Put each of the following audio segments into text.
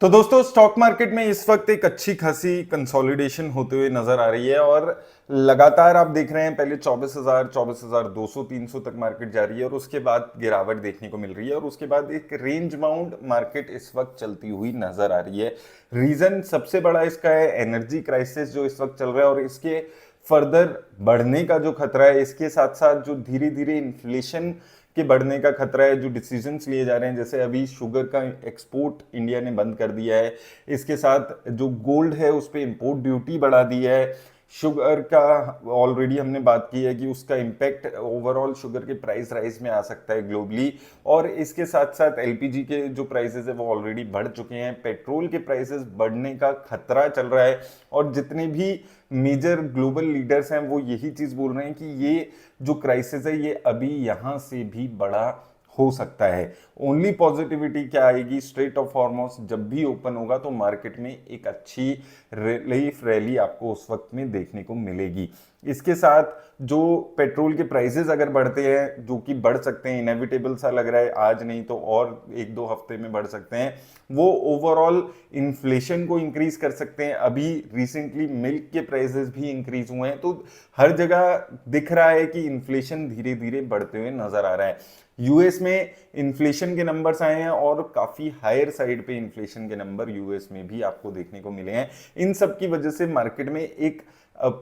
तो दोस्तों stock market में इस वक्त एक अच्छी खासी कंसोलिडेशन होते हुए नजर आ रही है और लगातार आप देख रहे हैं पहले 24,000 24,200 300 तक मार्केट जा रही है और उसके बाद गिरावट देखने को मिल रही है और उसके बाद एक रेंज बाउंड मार्केट इस वक्त चलती हुई नजर आ रही है। रीजन सबसे बड़ा इसका है एनर्जी क्राइसिस जो इस वक्त चल रहा है और इसके फर्दर बढ़ने का जो खतरा है, इसके साथ साथ जो धीरे धीरे इन्फ्लेशन के बढ़ने का खतरा है, जो डिसीजंस लिए जा रहे हैं, जैसे अभी शुगर का एक्सपोर्ट इंडिया ने बंद कर दिया है, इसके साथ जो गोल्ड है उस पर इंपोर्ट ड्यूटी बढ़ा दी है, शुगर का ऑलरेडी हमने बात की है कि उसका इम्पैक्ट ओवरऑल शुगर के प्राइस राइज में आ सकता है ग्लोबली, और इसके साथ साथ एलपीजी के जो प्राइसेस है वो ऑलरेडी बढ़ चुके हैं, पेट्रोल के प्राइसेस बढ़ने का खतरा चल रहा है और जितने भी मेजर ग्लोबल लीडर्स हैं वो यही चीज बोल रहे हैं कि ये जो क्राइसिस है ये अभी यहां से भी बड़ा हो सकता है। ओनली पॉजिटिविटी क्या आएगी, स्ट्रेट ऑफ हॉर्मोस जब भी ओपन होगा तो मार्केट में एक अच्छी रिलीफ रैली आपको उस वक्त में देखने को मिलेगी। इसके साथ जो पेट्रोल के प्राइसेस अगर बढ़ते हैं, जो कि बढ़ सकते हैं, इनएविटेबल सा लग रहा है, आज नहीं तो और एक दो हफ्ते में बढ़ सकते हैं, वो ओवरऑल इन्फ्लेशन को इंक्रीज कर सकते हैं। अभी रिसेंटली मिल्क के प्राइसेस भी इंक्रीज हुए हैं, तो हर जगह दिख रहा है कि इन्फ्लेशन धीरे धीरे बढ़ते हुए नजर आ रहा है। यूएस में इन्फ्लेशन के नंबर्स आए हैं और काफी हायर साइड पे इन्फ्लेशन के नंबर यूएस में भी आपको देखने को मिले हैं। इन सब की वजह से मार्केट में एक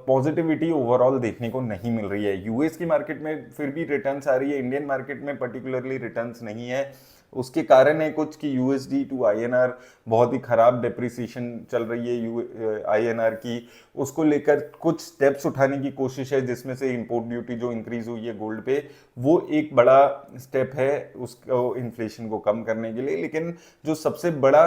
पॉजिटिविटी ओवरऑल देखने को नहीं मिल रही है। यूएस की मार्केट में फिर भी रिटर्न्स आ रही है, इंडियन मार्केट में पर्टिकुलरली रिटर्न्स नहीं है। उसके कारण है कुछ कि यूएसडी टू आईएनआर बहुत ही खराब डेप्रिसिएशन चल रही है आईएनआर की, उसको लेकर कुछ स्टेप्स उठाने की कोशिश है, जिसमें से इंपोर्ट ड्यूटी जो इंक्रीज हुई है गोल्ड पे वो एक बड़ा स्टेप है उसको इन्फ्लेशन को कम करने के लिए। लेकिन जो सबसे बड़ा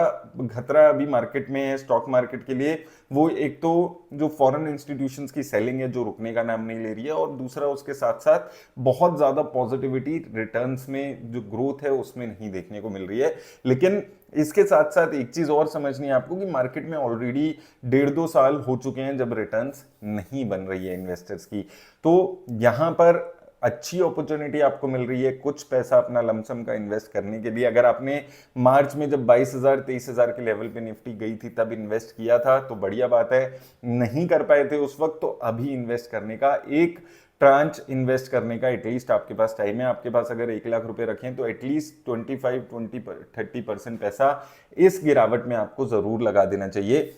खतरा अभी मार्केट में है स्टॉक मार्केट के लिए, वो एक तो जो फॉरेन इंस्टीट्यूशंस की सेलिंग है जो रुकने का नाम नहीं ले रही है, और दूसरा उसके साथ साथ बहुत ज्यादा पॉजिटिविटी रिटर्न्स में जो ग्रोथ है उसमें नहीं देखने को मिल रही है। लेकिन इसके साथ साथ एक चीज और समझनी है आपको कि मार्केट में ऑलरेडी 1.5-2 साल हो चुके हैं जब रिटर्न्स नहीं बन रही है इन्वेस्टर्स की, तो यहां पर अच्छी अपॉर्चुनिटी आपको मिल रही है कुछ पैसा अपना लमसम का इन्वेस्ट करने के लिए। अगर आपने मार्च में जब 22,000 23,000 के लेवल पे निफ्टी गई थी तब इन्वेस्ट किया था तो बढ़िया बात है, नहीं कर पाए थे उस वक्त तो अभी इन्वेस्ट करने का, एक ट्रांच इन्वेस्ट करने का एटलीस्ट आपके पास टाइम है। आपके पास अगर 1 लाख रुपए रखें तो एटलीस्ट 25-20-30% पैसा इस गिरावट में आपको जरूर लगा देना चाहिए।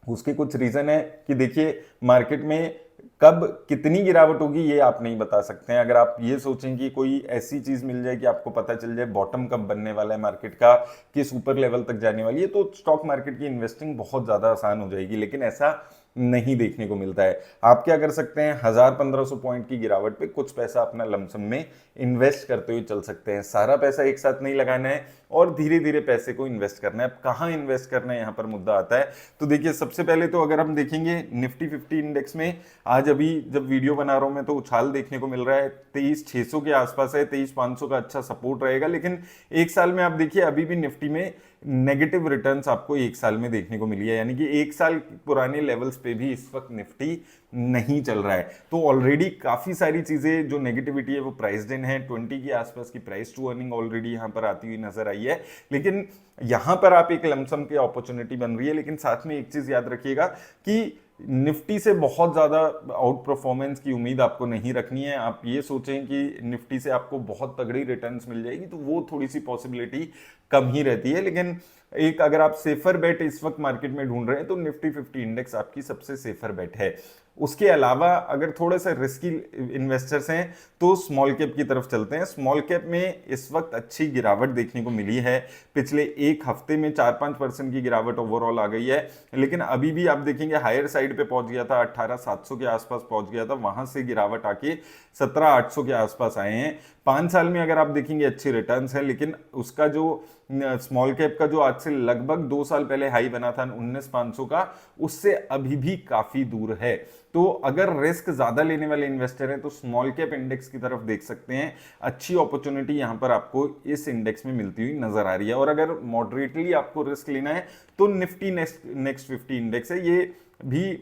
उसके कुछ रीजन है कि देखिए मार्केट में कब कितनी गिरावट होगी ये आप नहीं बता सकते हैं। अगर आप ये सोचें कि कोई ऐसी चीज मिल जाए कि आपको पता चल जाए बॉटम कब बनने वाला है मार्केट का, किस ऊपर लेवल तक जाने वाली है, तो स्टॉक मार्केट की इन्वेस्टिंग बहुत ज्यादा आसान हो जाएगी, लेकिन ऐसा नहीं देखने को मिलता है। आप क्या कर सकते हैं, 1000-1500 पॉइंट की गिरावट पे कुछ पैसा अपना लमसम में इन्वेस्ट करते हुए चल सकते हैं। सारा पैसा एक साथ नहीं लगाना है और धीरे धीरे पैसे को इन्वेस्ट करना है। अब कहाँ इन्वेस्ट करना है यहाँ पर मुद्दा आता है। तो देखिए सबसे पहले तो अगर हम देखेंगे निफ्टी 50 इंडेक्स में, आज अभी जब वीडियो बना रहा हूं मैं तो उछाल देखने को मिल रहा है, 23,600 के आसपास है, 23,500 का अच्छा सपोर्ट रहेगा। लेकिन एक साल में आप देखिए अभी भी निफ्टी में नेगेटिव रिटर्न्स आपको एक साल में देखने को मिली है, यानी कि एक साल पुराने लेवल्स पे भी इस वक्त निफ्टी नहीं चल रहा है। तो ऑलरेडी काफी सारी चीजें जो नेगेटिविटी है वो प्राइस्ड इन है, 20 के आसपास की प्राइस टू अर्निंग ऑलरेडी यहां पर आती हुई नजर आई है। लेकिन यहां पर आप एक लमसम की अपॉर्चुनिटी बन रही है। लेकिन साथ में एक चीज याद रखिएगा कि निफ्टी से बहुत ज्यादा आउट परफॉर्मेंस की उम्मीद आपको नहीं रखनी है। आप ये सोचें कि निफ्टी से आपको बहुत तगड़ी रिटर्न्स मिल जाएगी तो वो थोड़ी सी पॉसिबिलिटी कम ही रहती है। लेकिन एक अगर आप सेफर बेट इस वक्त मार्केट में ढूंढ रहे हैं तो निफ्टी 50 इंडेक्स आपकी सबसे सेफर बेट है। उसके अलावा अगर थोड़े से रिस्की इन्वेस्टर्स हैं तो स्मॉल कैप की तरफ चलते हैं। स्मॉल कैप में इस वक्त अच्छी गिरावट देखने को मिली है, पिछले एक हफ्ते में 4-5% की गिरावट ओवरऑल आ गई है। लेकिन अभी भी आप देखेंगे हायर साइड पे पहुंच गया था, 18,700 के आसपास पहुंच गया था, वहां से गिरावट आके 17,800 के आसपास आए हैं। 5 साल में अगर आप देखेंगे अच्छी रिटर्न्स है, लेकिन उसका जो स्मॉल कैप का जो आज से लगभग 2 साल पहले हाई बना था 19,500 का, उससे अभी भी काफी दूर है। तो अगर रिस्क ज्यादा लेने वाले इन्वेस्टर हैं तो स्मॉल कैप इंडेक्स की तरफ देख सकते हैं, अच्छी अपॉर्चुनिटी यहां पर आपको इस इंडेक्स में मिलती हुई नजर आ रही है। और अगर मॉडरेटली आपको रिस्क लेना है तो निफ्टी नेक्स्ट 50 इंडेक्स है, ये भी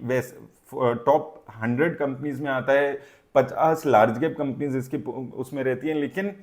टॉप 100 कंपनीज में आता है, 50 लार्ज कैप कंपनीज इसके उसमें रहती हैं। लेकिन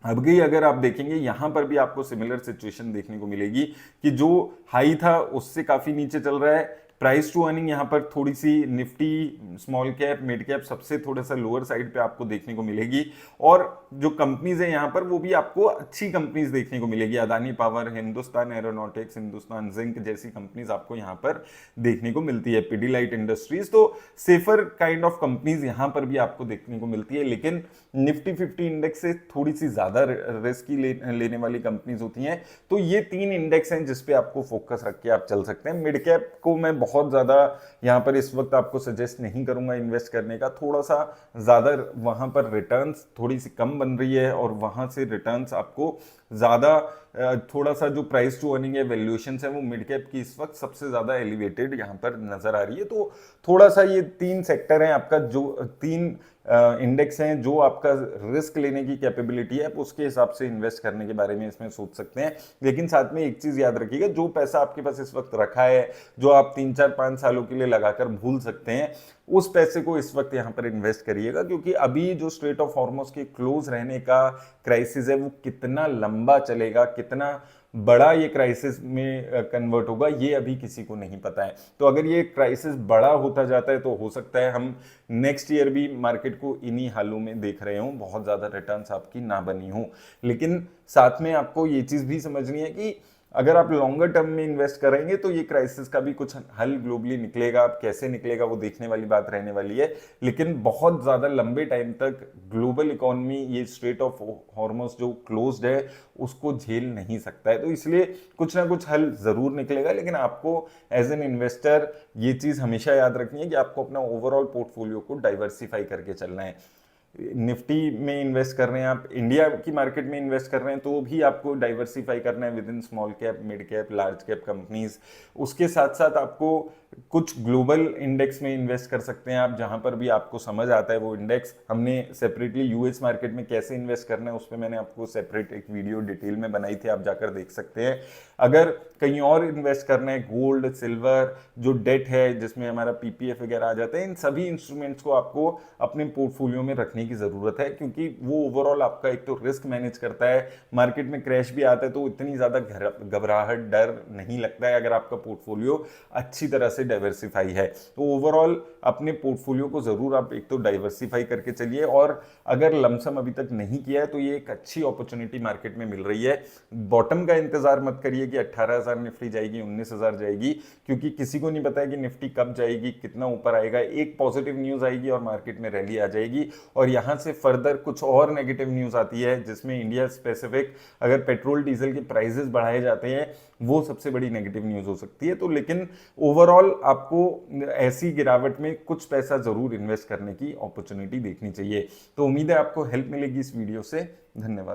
अब गई अगर आप देखेंगे यहां पर भी आपको सिमिलर सिचुएशन देखने को मिलेगी कि जो हाई था उससे काफी नीचे चल रहा है। प्राइस टू अर्निंग यहां पर थोड़ी सी Nifty small cap mid cap सबसे थोड़ा सा लोअर साइड पे आपको देखने को मिलेगी। और जो कंपनीज है यहां पर वो भी आपको अच्छी कंपनीज देखने को मिलेगी। Adani power, Hindustan aeronautics, Hindustan zinc जैसी कंपनीज आपको यहां पर देखने को मिलती है। पिडीलाइट इंडस्ट्रीज, तो सेफर काइंड ऑफ कंपनीज यहां पर भी आपको देखने को मिलती है। लेकिन निफ्टी 50 इंडेक्स से थोड़ी सी ज्यादा रिस्क लेने वाली कंपनीज होती हैं। तो ये 3 इंडेक्स हैं जिसपे आपको फोकस रख के आप चल सकते हैं। मिड कैप को मैं बहुत ज्यादा यहां पर इस वक्त आपको सजेस्ट नहीं करूंगा इन्वेस्ट करने का। थोड़ा सा ज्यादा वहां पर रिटर्न्स थोड़ी सी कम बन रही है और वहां से रिटर्न्स आपको ज्यादा थोड़ा सा जो प्राइस टू अर्निंग है, वैल्यूएशन है, वो मिड कैप की इस वक्त सबसे ज्यादा एलिवेटेड यहां पर नजर आ रही है। तो थोड़ा सा ये 3 सेक्टर हैं आपका, जो 3 इंडेक्स हैं जो आपका रिस्क लेने की कैपेबिलिटी है, आप उसके हिसाब से इन्वेस्ट करने के बारे में इसमें सोच सकते हैं। लेकिन साथ में एक चीज याद रखिएगा, जो पैसा आपके पास इस वक्त रखा है, जो आप 3 4 5 सालों के लिए लगाकर भूल सकते हैं, उस पैसे को इस वक्त यहां पर इन्वेस्ट करिएगा। क्योंकि अभी जो स्ट्रेट ऑफ हॉर्मुज़ के क्लोज रहने का क्राइसिस है वो कितना लंबा चलेगा, कितना बड़ा ये क्राइसिस में कन्वर्ट होगा, ये अभी किसी को नहीं पता है। तो अगर ये क्राइसिस बड़ा होता जाता है तो हो सकता है हम नेक्स्ट ईयर भी मार्केट को इन्हीं हालों में देख रहे हों, बहुत ज्यादा रिटर्न्स आपकी ना बनी हो। लेकिन साथ में आपको ये चीज भी समझनी है कि अगर आप लॉन्गर टर्म में इन्वेस्ट करेंगे तो ये क्राइसिस का भी कुछ हल ग्लोबली निकलेगा। अब कैसे निकलेगा वो देखने वाली बात रहने वाली है। लेकिन बहुत ज्यादा लंबे टाइम तक ग्लोबल इकोनॉमी ये स्ट्रेट ऑफ हॉर्मुज़ जो क्लोज्ड है उसको झेल नहीं सकता है। तो इसलिए कुछ ना कुछ हल जरूर निकलेगा। लेकिन आपको एज एन इन्वेस्टर ये चीज हमेशा याद रखनी है कि आपको अपना ओवरऑल पोर्टफोलियो को डाइवर्सिफाई करके चलना है। निफ्टी में इन्वेस्ट कर रहे हैं आप, इंडिया की मार्केट में इन्वेस्ट कर रहे हैं, तो भी आपको डाइवर्सिफाई करना है with in small cap, mid cap, large cap companies. उसके साथ साथ आपको कुछ ग्लोबल इंडेक्स में इन्वेस्ट कर सकते हैं आप, जहां पर भी आपको समझ आता है वो इंडेक्स। हमने सेपरेटली यूएस मार्केट में कैसे इन्वेस्ट करना है उस पर मैंने आपको सेपरेट एक वीडियो डिटेल में बनाई थी, आप जाकर देख सकते हैं। अगर कहीं और इन्वेस्ट करना है, गोल्ड, सिल्वर, जो डेट है जिसमें हमारा पीपीएफ वगैरह आ जाता है, इन सभी इंस्ट्रूमेंट्स को आपको अपने पोर्टफोलियो में रखने की जरूरत है। क्योंकि वो ओवरऑल आपका एक तो रिस्क मैनेज करता है, मार्केट में क्रैश भी आता है तो इतनी ज्यादा घबराहट, डर नहीं लगता है अगर आपका पोर्टफोलियो अच्छी तरह से डाइवर्सिफाई है। तो ओवरऑल अपने पोर्टफोलियो को जरूर आप एक तो डाइवर्सिफाई करके चलिए। और अगर लमसम अभी तक नहीं किया है तो ये एक अच्छी अपॉर्चुनिटी मार्केट में मिल रही है। बॉटम का इंतजार मत करिए कि 18,000 निफ्टी जाएगी, 19,000 जाएगी, क्योंकि किसी को नहीं पता है कि निफ्टी कब जाएगी, कितना ऊपर आएगा। एक पॉजिटिव न्यूज आएगी और मार्केट में रैली आ जाएगी, और यहां से फर्दर कुछ और नेगेटिव न्यूज आती है जिसमें इंडिया स्पेसिफिक अगर पेट्रोल डीजल के प्राइसेस बढ़ाए जाते हैं, वो सबसे बड़ी नेगेटिव न्यूज हो सकती है। तो लेकिन ओवरऑल आपको ऐसी गिरावट में कुछ पैसा जरूर इन्वेस्ट करने की अपॉर्चुनिटी देखनी चाहिए। तो उम्मीद है आपको हेल्प मिलेगी इस वीडियो से। धन्यवाद।